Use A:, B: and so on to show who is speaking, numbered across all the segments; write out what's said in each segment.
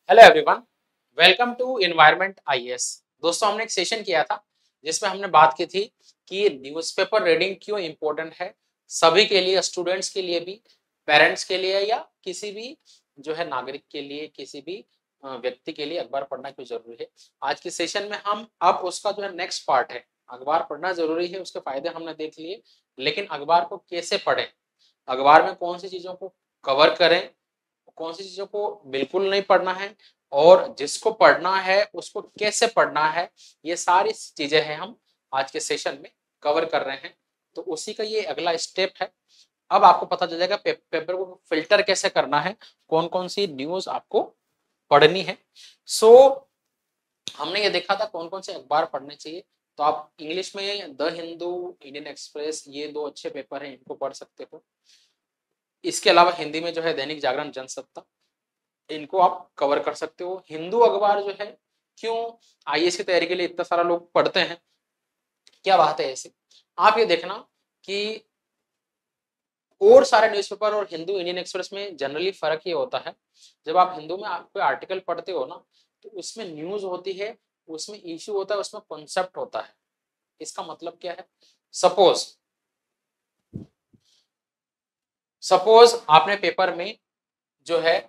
A: Hello everyone, welcome to environment IAS. दोस्तों, हमने एक सेशन किया था जिसमें हमने बात की थी कि न्यूज़पेपर रीडिंग क्यों इम्पोर्टेंट है सभी के लिए, स्टूडेंट्स के लिए भी, पेरेंट्स के लिए या किसी भी जो है नागरिक के लिए, किसी भी व्यक्ति के लिए अखबार पढ़ना क्यों जरूरी है। आज के सेशन में हम अब उसका जो है नेक्स्ट पार्ट है, अखबार पढ़ना जरूरी है, उसके फायदे हमने देख लिए, लेकिन अखबार को कैसे पढ़ें, अखबार में कौन सी चीजों को कवर करें, कौन सी चीजों को बिल्कुल नहीं पढ़ना है और जिसको पढ़ना है उसको कैसे पढ़ना है, ये सारी चीजें हैं हम आज के सेशन में कवर कर रहे हैं। तो उसी का ये अगला स्टेप है। अब आपको पता चल जाएगा पेपर को फिल्टर कैसे करना है, कौन कौन सी न्यूज आपको पढ़नी है। सो हमने ये देखा था कौन कौन से अखबार पढ़ने चाहिए। तो आप इंग्लिश में द हिंदू, इंडियन एक्सप्रेस, ये दो अच्छे पेपर हैं, इनको पढ़ सकते हो। इसके अलावा हिंदी में जो है दैनिक जागरण, जनसत्ता, इनको आप कवर कर सकते हो। हिंदू अखबार जो है, क्यों आईएएस की तैयारी के लिए इतना सारा लोग पढ़ते हैं, क्या बात है ऐसी। आप ये देखना कि और सारे न्यूज़पेपर और हिंदू, इंडियन एक्सप्रेस में जनरली फर्क ये होता है, जब आप हिंदू में आप कोई आर्टिकल पढ़ते हो ना, तो उसमें न्यूज होती है, उसमें इश्यू होता है, उसमें कॉन्सेप्ट होता है। इसका मतलब क्या है, सपोज सपोज आपने पेपर में जो है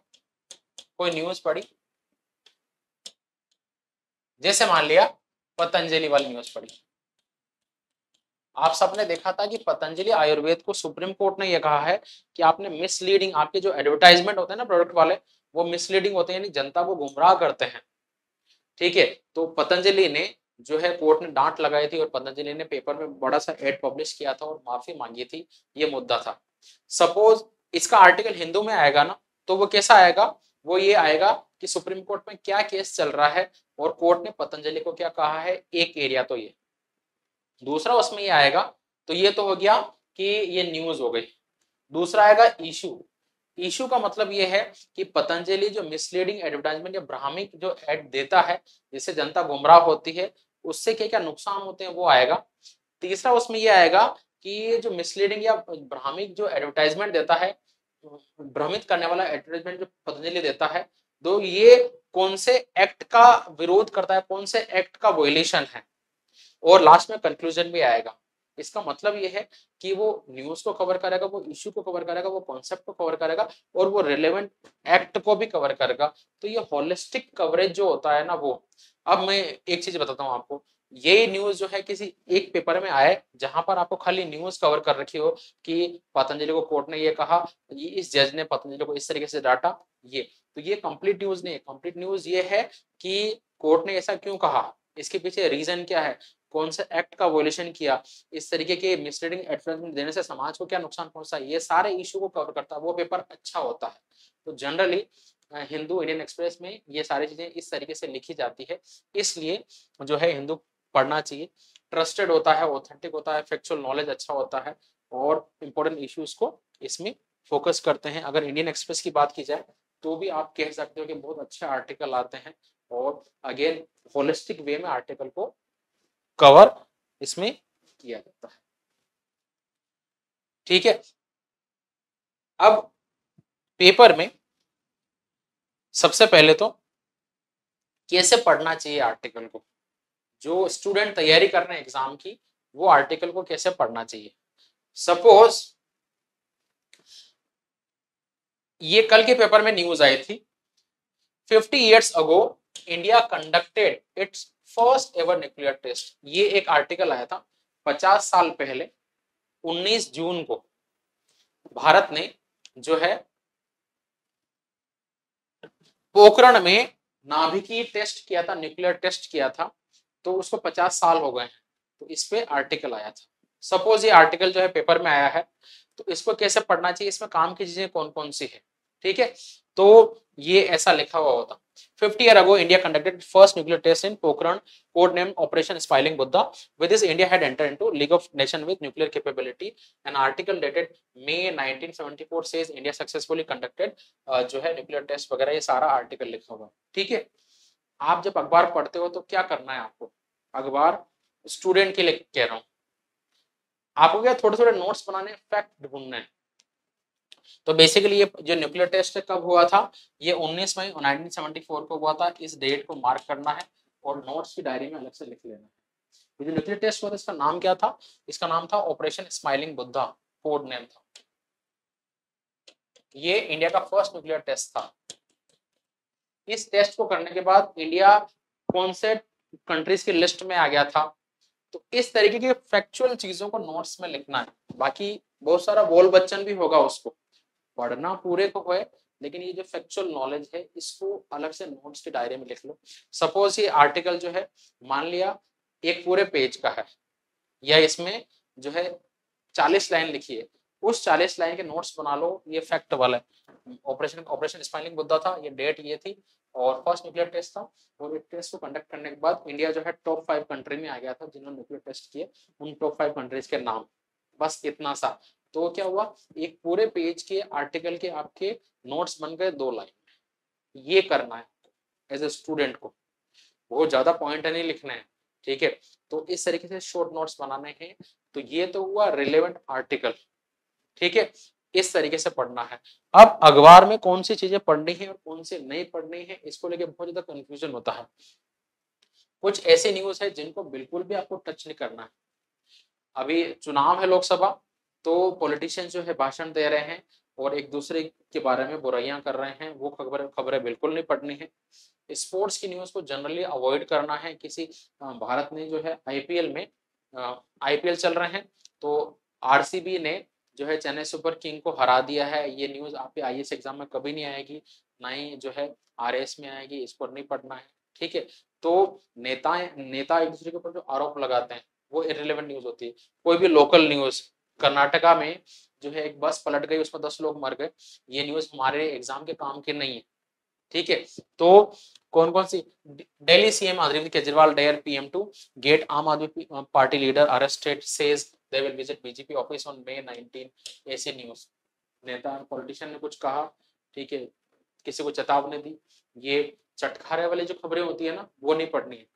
A: कोई न्यूज पढ़ी, जैसे मान लिया पतंजलि वाली न्यूज पढ़ी। आप सबने देखा था कि पतंजलि आयुर्वेद को सुप्रीम कोर्ट ने यह कहा है कि आपने मिसलीडिंग, आपके जो एडवर्टाइजमेंट होते हैं ना प्रोडक्ट वाले, वो मिसलीडिंग होते हैं, यानी जनता को गुमराह करते हैं। ठीक है, तो पतंजलि ने जो है, कोर्ट ने डांट लगाई थी और पतंजलि ने पेपर में बड़ा सा एड पब्लिश किया था और माफी मांगी थी। ये मुद्दा था। सपोज इसका आर्टिकल हिंदू में आएगा ना, तो वो कैसा आएगा, वो ये आएगा कि सुप्रीम कोर्ट में क्या केस चल रहा है और कोर्ट ने पतंजलि को क्या कहा है, एक एरिया तो ये। दूसरा उसमें ये आएगा, तो ये तो हो गया कि ये न्यूज हो गई। दूसरा आएगा इशू। इशू का मतलब ये है कि पतंजलि जो मिसलीडिंग एडवर्टाइजमेंट या भ्रामक जो एड देता है, जिससे जनता गुमराह होती है, उससे क्या क्या नुकसान होते हैं, वो आएगा। तीसरा उसमें ये आएगा कि ये जो मिसलीडिंग या भ्रामक जो एडवर्टाइजमेंट देता है, भ्रमित करने वाला एडवर्टाइजमेंट जो पतंजलि देता है, तो ये कौन से एक्ट का विरोध करता है, कौन से एक्ट का वोलेशन है। और लास्ट में कंक्लूजन भी आएगा। इसका मतलब ये है कि वो न्यूज को कवर करेगा, वो इश्यू को कवर करेगा, वो कॉन्सेप्ट को कवर करेगा और वो रिलेवेंट एक्ट को भी कवर करेगा। तो ये होलिस्टिक कवरेज जो होता है ना, वो। अब मैं एक चीज बताता हूँ आपको, ये न्यूज जो है किसी एक पेपर में आए जहां पर आपको खाली न्यूज कवर कर रखी हो कि पतंजलि को कोर्ट ने ये कहा, ये इस जज ने पतंजलि को इस तरीके से डांटा, ये तो ये कंप्लीट न्यूज नहीं है। कंप्लीट न्यूज ये है कि कोर्ट ने ऐसा क्यों कहा, इसके पीछे रीजन क्या है, कौन से एक्ट का वोलेशन किया, इस तरीके के मिसलीडिंग एडवर्टाइजमेंट देने से समाज को क्या नुकसान पहुंचता है, ये सारे इशू को कवर करता है, वो पेपर अच्छा होता है। तो जनरली हिंदू, इंडियन एक्सप्रेस में ये सारी चीजें इस तरीके से लिखी जाती है, इसलिए जो है हिंदू पढ़ना चाहिए। ट्रस्टेड होता है, ऑथेंटिक होता है, फैक्चुअल नॉलेज अच्छा होता है और इंपॉर्टेंट इश्यूज को इसमें फोकस करते हैं। अगर इंडियन एक्सप्रेस की बात की जाए तो भी आप कह सकते हो कि बहुत अच्छे आर्टिकल आते हैं और अगेन होलिस्टिक वे में आर्टिकल को कवर इसमें किया जाता है। ठीक है, अब पेपर में सबसे पहले तो कैसे पढ़ना चाहिए आर्टिकल को, जो स्टूडेंट तैयारी कर रहे हैं एग्जाम की, वो आर्टिकल को कैसे पढ़ना चाहिए। सपोज ये कल के पेपर में न्यूज आई थी, 50 years ago India conducted its first ever nuclear test. ये एक आर्टिकल आया था 50 साल पहले, 19 जून को भारत ने जो है पोखरण में नाभिकीय टेस्ट किया था, न्यूक्लियर टेस्ट किया था। तो उसको 50 साल हो गए हैं, तो इस पे आर्टिकल आया था। सपोज ये आर्टिकल जो है पेपर में आया है, तो इसको कैसे पढ़ना चाहिए, इसमें काम की चीजें कौन कौन सी है। ठीक है, तो ये ऐसा लिखा हुआ होता, 50 years ago India conducted first nuclear test in Pokhran, codenamed Operation Smiling Buddha. With this, India had entered into League of Nations with nuclear capability. An article dated May 1974 says India successfully conducted जो है nuclear test वगैरह, ये सारा article लिखा हुआ। ठीक है, आप जब अखबार पढ़ते हो तो क्या करना है आपको, अखबार स्टूडेंट के लिए कह रहा हूँ, आपको क्या थोड़े थोड़े नोट्स बनाने, फैक्ट ढूंढने हैं। तो बेसिकली ये जो न्यूक्लियर टेस्ट कब हुआ था, ये 19 मई 1974 को हुआ था। इस डेट को मार्क करना है और नोट्स की डायरी में अलग से लिख लेना है। ये जो न्यूक्लियर टेस्ट हुआ था इसका नाम क्या था, इसका नाम था operation smiling Buddha, code name था। ये इंडिया का फर्स्ट न्यूक्लियर टेस्ट था। इस टेस्ट को करने के बाद इंडिया कौन से कंट्रीज की लिस्ट में आ गया था। तो इस तरीके के फैक्चुअल चीजों को नोट्स में लिखना है। बाकी बहुत सारा बोल बच्चन भी होगा, उसको पढ़ना पूरे को है, लेकिन ये जो फैक्चुअल नॉलेज है इसको अलग से नोट्स की डायरी में लिख लो। सपोज ये आर्टिकल जो है मान लिया एक पूरे पेज का है, या इसमें जो है 40 लाइन लिखी है, उस 40 लाइन के नोट्स बना लो। ये फैक्ट वाला है, ऑपरेशन स्माइलिंग बुद्धा था, ये डेट ये थी और फर्स्ट न्यूक्लियर टेस्ट था। और इस टेस्ट को कंडक्ट करने के बाद इंडिया जो है टॉप 5 कंट्री में आ गया था जिन्होंने न्यूक्लियर टेस्ट किए, उन टॉप 5 कंट्रीज के नाम, बस इतना सा। तो क्या हुआ, एक पूरे पेज के आर्टिकल के आपके नोट्स बन गए 2 लाइन। ये करना है एज ए स्टूडेंट को, बहुत ज्यादा पॉइंट नहीं लिखना है, ठीक है। तो इस तरीके से शॉर्ट नोट्स बनाने हैं। तो ये तो हुआ रिलेवेंट आर्टिकल, ठीक है, इस तरीके से पढ़ना है। अब अखबार में कौन सी चीजें पढ़नी है और कौन सी नहीं पढ़नी है, इसको लेके बहुत ज्यादा कंफ्यूजन होता है। कुछ ऐसे न्यूज है जिनको बिल्कुल भी आपको टच नहीं करना है। अभी चुनाव है लोकसभा, तो पॉलिटिशियन जो है भाषण दे रहे हैं और एक दूसरे के बारे में बुराइयां कर रहे हैं, वो खबरें बिल्कुल नहीं पढ़नी है। स्पोर्ट्स की न्यूज को जनरली अवॉइड करना है। किसी भारत ने जो है आईपीएल में, आईपीएल चल रहे हैं, तो आरसीबी ने जो है चेन्नई सुपर किंग को हरा दिया है, ये न्यूज आपके आईएएस एग्जाम में कभी नहीं आएगी, ना ही जो है आरएएस में आएगी, इस पर नहीं पढ़ना है, ठीक है। तो नेता एक दूसरे के ऊपर जो आरोप लगाते हैं वो इररिलेवेंट न्यूज होती है। कोई भी लोकल न्यूज, कर्नाटका में जो है एक बस पलट गई, उसमें 10 लोग मर गए, ये न्यूज हमारे एग्जाम के काम की नहीं है, ठीक है। तो कौन कौन सी, Delhi CM Arvind Kejriwal dare PM to get Aam Aadmi Party leader arrested, says they will visit BJP office on May 19। ऐसे न्यूज, नेता पॉलिटिशियन ने कुछ कहा, ठीक है, किसी को चेतावनी दी, ये चटखारे वाली जो खबरें होती है ना, वो नहीं पढ़नी है,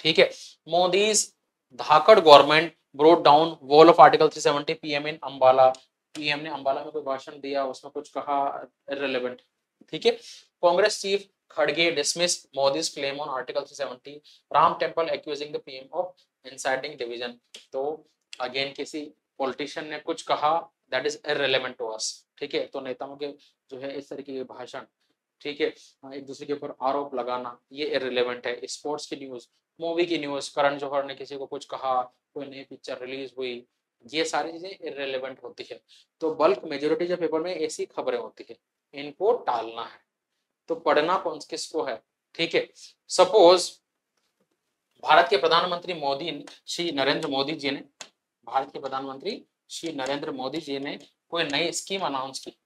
A: ठीक है। मोदीज धाकड़ government brought down wall of article 370, PM in Ambala, PM ने अंबाला में कोई भाषण दिया, उसमें कुछ कहा, इररिलेवेंट, ठीक है। कांग्रेस चीफ खड़गे dismiss Modi's claim on article 370, Ram temple accusing the PM of inciting division. तो अगेन किसी पॉलिटिशियन ने कुछ कहा, that is irrelevant to us, ठीक है। तो नेताओं के जो है इस तरीके के भाषण, ठीक है, एक दूसरे के ऊपर आरोप लगाना, ये इररिलेवेंट है। स्पोर्ट्स की न्यूज, मूवी की न्यूज, करण जौहर ने किसी को कुछ कहा, कोई नई पिक्चर रिलीज हुई, ये सारी चीजें इररिलेवेंट होती है। तो बल्क मेजोरिटी जो पेपर में ऐसी खबरें होती है, इनको टालना है। तो पढ़ना कौन किसको है, ठीक है। सपोज भारत के प्रधानमंत्री मोदी, श्री नरेंद्र मोदी जी ने, भारत के प्रधानमंत्री श्री नरेंद्र मोदी जी ने कोई नई स्कीम अनाउंस की,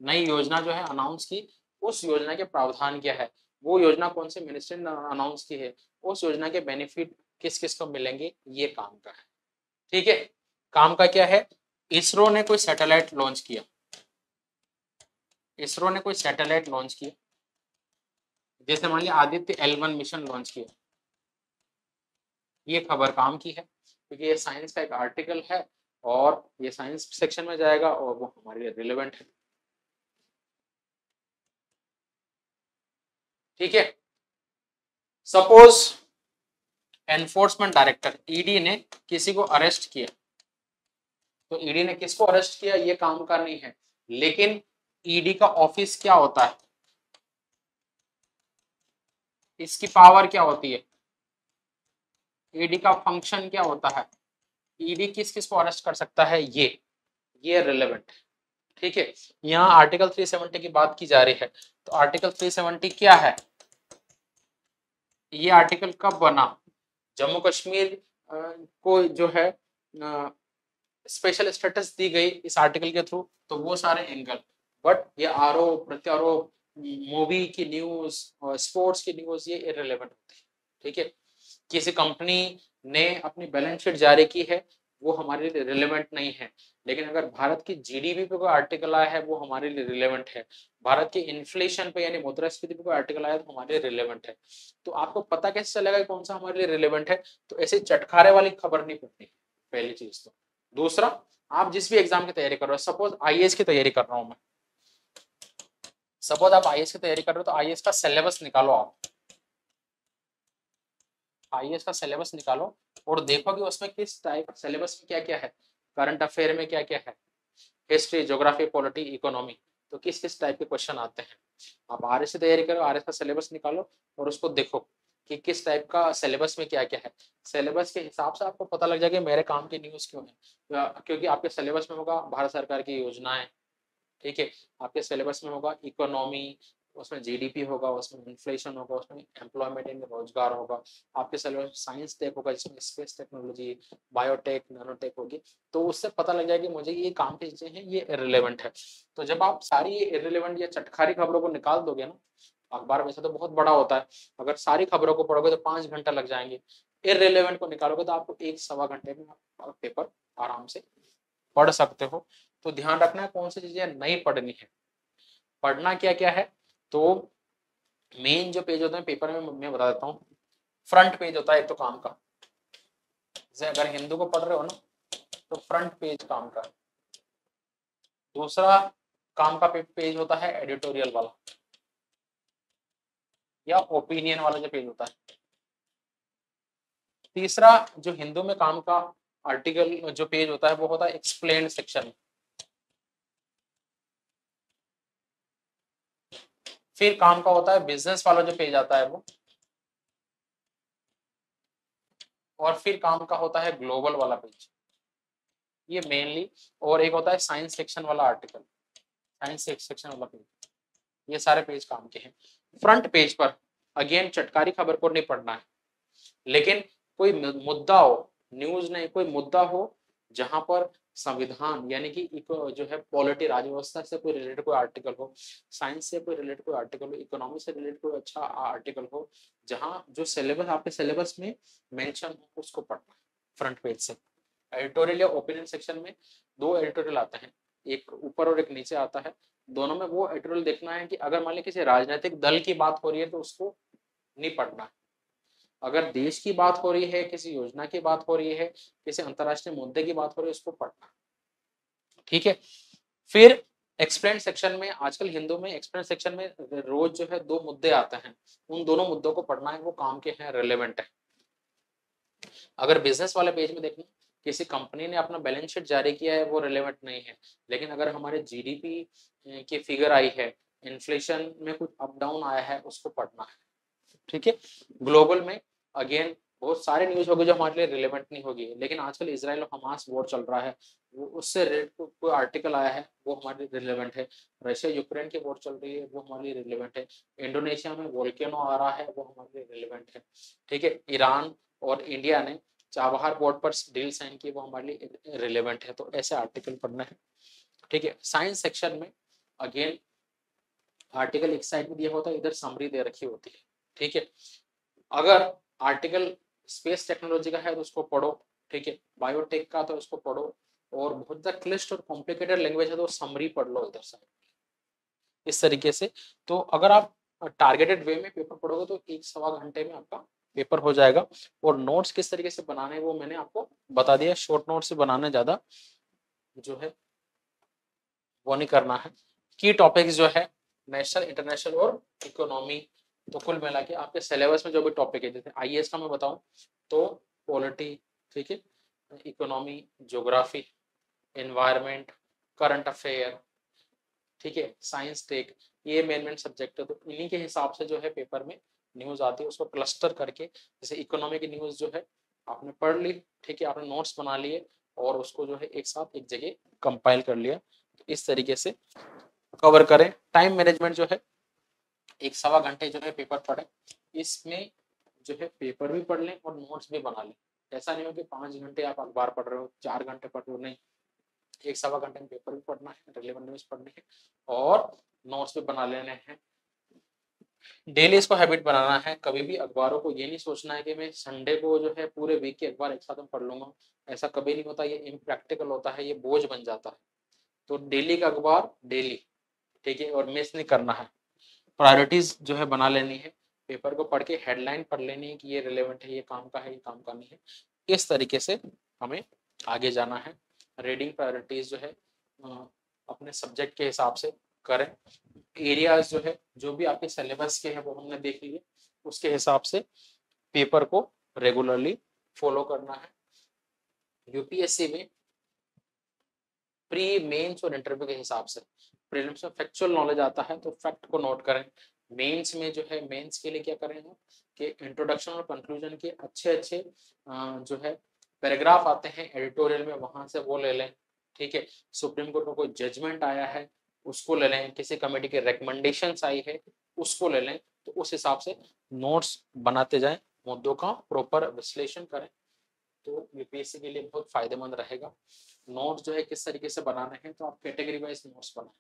A: नई योजना जो है अनाउंस की, उस योजना के प्रावधान क्या है, वो योजना कौन से मिनिस्ट्री ने अनाउंस की है, उस योजना के बेनिफिट किस किस को मिलेंगे, ये काम का है, ठीक है। काम का क्या है, इसरो ने कोई सैटेलाइट लॉन्च किया, इसरो ने कोई सैटेलाइट लॉन्च किया, जैसे मान लिया आदित्य L1 मिशन लॉन्च किया, ये खबर काम की है क्योंकि ये साइंस का एक आर्टिकल है और ये साइंस सेक्शन में जाएगा और वो हमारे लिए रिलेवेंट है, ठीक है। सपोज एनफोर्समेंट डायरेक्टर ईडी ने किसी को अरेस्ट किया, तो ईडी ने किसको अरेस्ट किया ये काम का नहीं है, लेकिन ईडी का ऑफिस क्या होता है, इसकी पावर क्या होती है, ईडी का फंक्शन क्या होता है, ईडी किस किस को अरेस्ट कर सकता है, ये रिलेवेंट है, ठीक है। यहाँ आर्टिकल 370 की बात की जा रही है, तो आर्टिकल 370 क्या है, ये आर्टिकल कब बना, जम्मू कश्मीर को जो है स्पेशल स्टेटस दी गई इस आर्टिकल के थ्रू, तो वो सारे एंगल, बट ये आरोप प्रत्यारोप, मूवी की न्यूज और स्पोर्ट्स की न्यूज, ये इररिलेवेंट होती है, ठीक है। किसी कंपनी ने अपनी बैलेंस शीट जारी की है, वो हमारे लिए रिलेवेंट नहीं है, लेकिन अगर भारत की जीडीपी पे कोई आर्टिकल आया है वो हमारे लिए रिलेवेंट है, भारत के इन्फ्लेशन पे यानी मुद्रास्फीति पे कोई आर्टिकल आया तो हमारे लिए रिलेवेंट है। तो आपको पता कैसे चलेगा कौन सा हमारे लिए रिलेवेंट है, तो ऐसे चटखारे वाली खबर नहीं पढ़नी, पहली चीज तो। दूसरा, आप जिस भी एग्जाम की तैयारी कर रहे हो, सपोज आईएएस की तैयारी कर रहा हूं मैं, सपोज आप आईएएस की तैयारी कर रहे हो, तो आईएएस का सिलेबस निकालो आप, आईएएस का सिलेबस निकालो और देखो कि उसमें किस टाइप सिलेबस में क्या क्या है, करंट अफेयर में क्या क्या है, हिस्ट्री, ज्योग्राफी, पॉलिटी, इकोनॉमी, तो किस किस टाइप के क्वेश्चन आते हैं। आप आरएस की तैयारी करो, आरएस का सिलेबस निकालो और उसको देखो कि किस टाइप का सिलेबस में क्या क्या है। सिलेबस के हिसाब से आपको पता लग जाएगा मेरे काम की न्यूज क्यों है, क्योंकि आपके सिलेबस में होगा भारत सरकार की योजनाएं, ठीक है, आपके सिलेबस में होगा इकोनॉमी, उसमें जीडीपी होगा, उसमें इन्फ्लेशन होगा, उसमें एम्प्लॉयमेंट यानी रोजगार होगा, आपके सिलेबस साइंस टेक होगा जिसमें स्पेस टेक्नोलॉजी, बायोटेक, नैनोटेक होगी। तो उससे पता लग जाएगा मुझे ये काम की चीजें हैं, ये इररिलेवेंट है। तो जब आप सारी ये इररिलेवेंट या चटखारी खबरों को निकाल दोगे ना, अखबार वैसे तो बहुत बड़ा होता है, अगर सारी खबरों को पढ़ोगे तो 5 घंटा लग जाएंगे, इररिलेवेंट को निकालोगे तो आपको 1 सवा घंटे में आप पेपर आराम से पढ़ सकते हो। तो ध्यान रखना है कौन सी चीजें नहीं पढ़नी है। पढ़ना क्या क्या है, तो मेन जो पेज होता है पेपर में मैं बता देता हूँ। फ्रंट पेज होता है एक तो काम का, जैसे अगर हिंदू को पढ़ रहे हो ना तो फ्रंट पेज काम का। दूसरा काम का पेज होता है एडिटोरियल वाला या ओपिनियन वाला जो पेज होता है। तीसरा जो हिंदू में काम का आर्टिकल जो पेज होता है वो होता है एक्सप्लेन सेक्शन। फिर काम का होता है बिजनेस वाला जो पेज आता है वो, और फिर काम का होता है ग्लोबल वाला पेज, ये मेनली। और एक होता है साइंस सेक्शन वाला आर्टिकल, साइंस सेक्शन वाला पेज, ये सारे पेज काम के हैं। फ्रंट पेज पर अगेन चटकारी खबर को नहीं पढ़ना है, लेकिन कोई मुद्दा हो, न्यूज नहीं, कोई मुद्दा हो जहां पर संविधान यानी कि जो है पॉलिटी, राजव्यवस्था से कोई रिलेटेड कोई आर्टिकल हो, साइंस से कोई रिलेटेड कोई आर्टिकल हो, इकोनॉमी से रिलेटेड कोई अच्छा आर्टिकल हो, जहां जो सिलेबस आपके सिलेबस में मेंशन हो उसको पढ़ना फ्रंट पेज से। एडिटोरियल या ओपिनियन सेक्शन में दो एडिटोरियल आते हैं, एक ऊपर और एक नीचे आता है। दोनों में वो एडिटोरियल देखना है कि अगर मान ली किसी राजनीतिक दल की बात हो रही है तो उसको नहीं पढ़ना है, अगर देश की बात हो रही है, किसी योजना की बात हो रही है, किसी अंतरराष्ट्रीय मुद्दे की बात हो रही है, उसको पढ़ना, ठीक है। फिर एक्सप्लेन सेक्शन में, आजकल हिंदू में एक्सप्लेन सेक्शन में रोज जो है 2 मुद्दे आते हैं, उन दोनों मुद्दों को पढ़ना है, वो काम के हैं, रिलेवेंट है। अगर बिजनेस वाले पेज में देखना, किसी कंपनी ने अपना बैलेंस शीट जारी किया है वो रिलेवेंट नहीं है, लेकिन अगर हमारे जीडीपी की फिगर आई है, इन्फ्लेशन में कुछ अप डाउन आया है, उसको पढ़ना है, ठीक है। ग्लोबल में अगेन बहुत सारे न्यूज होगी जो हमारे लिए रिलेवेंट नहीं होगी, लेकिन आजकल इसराइल और हमास वॉर चल रहा है, वो उससे रिलेटेड कोई आर्टिकल आया है वो हमारे लिए रिलेवेंट है। रशिया यूक्रेन की वॉर चल रही है वो हमारे लिए रिलेवेंट है। इंडोनेशिया में वोल्केनो आ रहा है वो हमारे लिए रिलेवेंट है, ठीक है। ईरान और इंडिया ने चाबहार पोर्ट पर डील साइन की, वो हमारे लिए रिलेवेंट है। तो ऐसे आर्टिकल पढ़ना है, ठीक है। साइंस सेक्शन में अगेन आर्टिकल एक साइड में दिया होता है, इधर समरी दे रखी होती है, ठीक है। अगर आर्टिकल स्पेस टेक्नोलॉजी का है तो उसको पढ़ो, ठीक है। बायोटेक का तो उसको पढ़ो, और बहुत ज्यादा क्लिष्ट और कॉम्प्लिकेटेड लैंग्वेज है तो समरी पढ़ लो इधर साइड, इस तरीके से। तो अगर आप टारगेटेड वे में पेपर पढ़ोगे तो 1 सवा घंटे में आपका पेपर हो जाएगा। और नोट्स किस तरीके से बनाने हैं वो मैंने आपको बता दिया, शॉर्ट नोट्स से बनाना ज्यादा जो है वो नहीं करना है। की टॉपिक्स जो है नेशनल, इंटरनेशनल और इकोनॉमी, तो कुल मिला के आपके सिलेबस में जो भी टॉपिक है, जैसे आईएएस का मैं बताऊं तो पॉलिटी, ठीक है, economy, geography, environment, current affair, ठीक है, साइंस टेक, ये मेन सब्जेक्ट है। तो इन्हीं के हिसाब से जो है पेपर में न्यूज आती है, उसको क्लस्टर करके, जैसे इकोनॉमी की न्यूज जो है आपने पढ़ ली, ठीक है, आपने नोट्स बना लिए और उसको जो है एक साथ एक जगह कंपाइल कर लिया, तो इस तरीके से कवर करें। टाइम मैनेजमेंट जो है 1 सवा घंटे जो है पेपर पढ़े, इसमें जो है पेपर भी पढ़ लें और नोट्स भी बना लें। ऐसा नहीं हो कि 5 घंटे आप अखबार पढ़ रहे हो, 4 घंटे पढ़ रहे हो, नहीं, 1 सवा घंटे में पेपर भी पढ़ना है, रिलेवेंट न्यूज पढ़नी है और नोट्स भी बना लेने हैं। डेली इसको हैबिट बनाना है। कभी भी अखबारों को ये नहीं सोचना है कि मैं संडे को जो है पूरे वीक के अखबार एक साथ में पढ़ लूंगा, ऐसा कभी नहीं होता, ये इम्प्रैक्टिकल होता है, ये बोझ बन जाता है। तो डेली का अखबार डेली, ठीक है, और मिस नहीं करना है। प्रायोरिटीज जो है बना लेनी है, पेपर को पढ़ के हेडलाइन पढ़ लेनी है कि ये रिलेवेंट है, ये काम का है, ये काम का नहीं है। इस तरीके से हमें आगे जाना है। रीडिंग प्रायोरिटीज जो है अपने सब्जेक्ट के हिसाब से करें। एरियाज जो है जो भी आपके सिलेबस के हैं वो हमने देख लिए, उसके हिसाब से पेपर को रेगुलरली फॉलो करना है। यूपीएससी में प्री मेंस और इंटरव्यू के हिसाब से प्रीलिम्स में फैक्चुअल नॉलेज आता है तो फैक्ट को नोट करें। मेंस में जो है मेंस के लिए क्या करें हम कि इंट्रोडक्शन और कंक्लूजन के अच्छे अच्छे जो है पैराग्राफ आते हैं एडिटोरियल में, वहां से वो ले लें। ठीक है, सुप्रीम कोर्ट का कोई जजमेंट आया है उसको ले लें, किसी कमेटी की रिकमेंडेशंस आई है उसको ले लें, तो उस हिसाब से नोट्स बनाते जाएं, मुद्दों का प्रॉपर विश्लेषण करें, तो यूपीएससी के लिए बहुत फायदेमंद रहेगा। नोट्स जो है किस तरीके से बनाने हैं, तो आप कैटेगरी वाइज नोट्स बनाएं।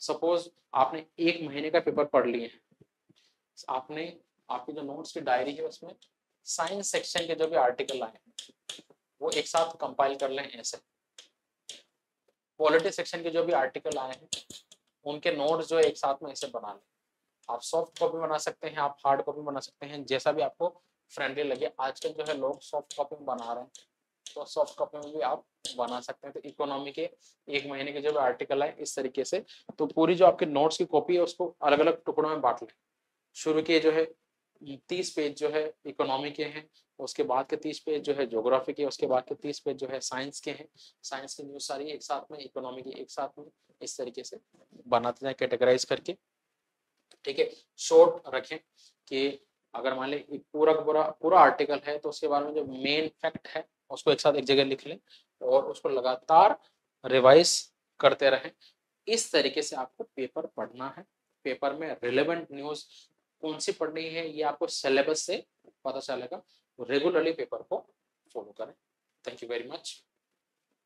A: सपोज आपने एक महीने का पेपर पढ़ लिए हैं, आपने आपकी जो नोट्स की डायरी है उसमें साइंस सेक्शन के जो भी आर्टिकल आए वो एक साथ कंपाइल कर लें ऐसे। पॉलिटी सेक्शन के जो भी आर्टिकल आए हैं उनके नोट्स जो है एक साथ में ऐसे बना लें। आप सॉफ्ट कॉपी बना सकते हैं, आप हार्ड कॉपी बना सकते हैं, जैसा भी आपको फ्रेंडली लगे। आजकल जो है लोग सॉफ्ट कॉपी में बना रहे हैं, तो सॉफ्ट कॉपी में भी आप बना सकते हैं। तो इकोनॉमी के एक महीने के जो आर्टिकल है इस तरीके से, तो पूरी जो आपके नोट्स की कॉपी है उसको अलग अलग टुकड़ों में बांट लें। शुरू के जो है 30 पेज जो है इकोनॉमी के हैं, उसके बाद के 30 पेज जो है ज्योग्राफी के, उसके बाद के 30 पेज जो है साइंस के हैं। साइंस की न्यूज सारी एक साथ में, इकोनॉमी की एक साथ में, इस तरीके से बनाते जाए कैटेगराइज करके। ठीक है, शॉर्ट रखें कि अगर मान लें पूरा पूरा पूरा आर्टिकल है तो उसके बारे में जो मेन फैक्ट है उसको एक साथ एक जगह लिख लें और उसको लगातार रिवाइज करते रहें। इस तरीके से आपको पेपर पढ़ना है। पेपर में रिलेवेंट न्यूज कौन सी पढ़नी है ये आपको सिलेबस से पता चलेगा। रेगुलरली पेपर को फॉलो करें। Thank you very much.